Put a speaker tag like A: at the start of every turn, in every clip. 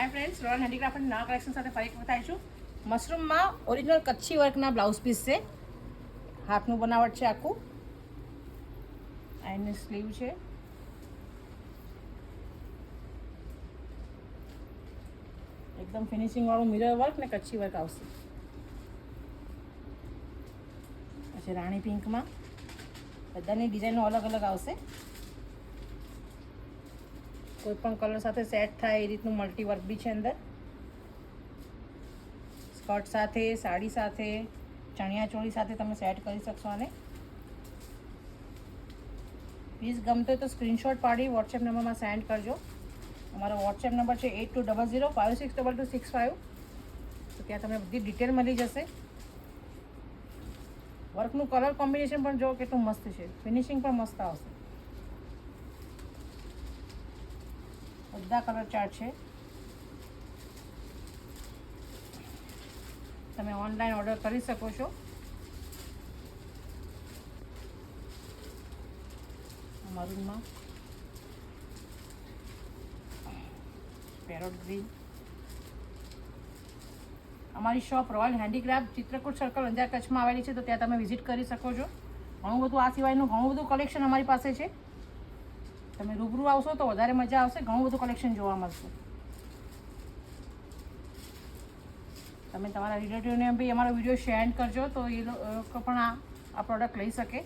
A: Hi friends, royal handicraft નવા collection સાથે ફરી વખત આવી છું. મશરૂમમાં ઓરિજિનલ કચ્છી વર્કના બ્લાઉઝ પીસ છે. હાથનું બનાવટ છે આખું. આ એની સ્લીવ છે. એકદમ ફિનિશિંગ વાળું મિરર વર્ક ને કચ્છી વર્ક આવશે. પછી રાણી પિંકમાં બધાની ડિઝાઇનો અલગ અલગ આવશે. કોઈ પણ કલર સાથે સેટ થાય એ રીતનું મલ્ટી વર્ક બી છે અંદર. સ્કર્ટ સાથે, સાડી સાથે, ચણિયા ચોળી સાથે તમે સેટ કરી શકશો. આને પ્લીઝ ગમતો હોય તો સ્ક્રીનશોટ પાડી વોટ્સએપ નંબરમાં સેન્ડ કરજો. અમારો વોટ્સએપ નંબર છે 8200562265. તો ત્યાં તમને બધી ડિટેલ મળી જશે. વર્કનું કલર કોમ્બિનેશન પણ જો કેટલું મસ્ત છે. ફિનિશિંગ પણ મસ્ત આવશે. બધા કલર ચાર્ટ છે. તમે ઓનલાઈન ઓર્ડર કરી શકો છો. મરૂનમાં પેરોટ ગ્રીન. અમારી shop royal handicraft Chitrakoot circle Anjar કચ્છમાં આવેલી છે. તો ત્યાં તમે વિઝિટ કરી શકો છો. ઘણું બધું આ સિવાયનું ઘણું બધું કલેક્શન અમારી પાસે છે. તમે રૂબરૂ આવશો તો વધારે મજા આવશે. ઘણું બધું કલેક્શન જોવા મળશે. તમે તમારા રિલેટિવને બી અમારો વિડીયો શેર કરજો તો એ લોકો પણ આ પ્રોડક્ટ લઈ શકે.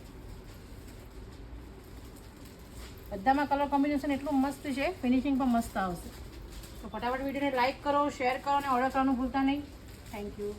A: બધામાં કલર કોમ્બિનેશન એટલું મસ્ત છે. ફિનિશિંગ પણ મસ્ત આવશે. તો ફટાફટ વિડીયોને લાઇક કરો, શેર કરો અને ઓર્ડર કરવાનું ભૂલતા નહીં. Thank you.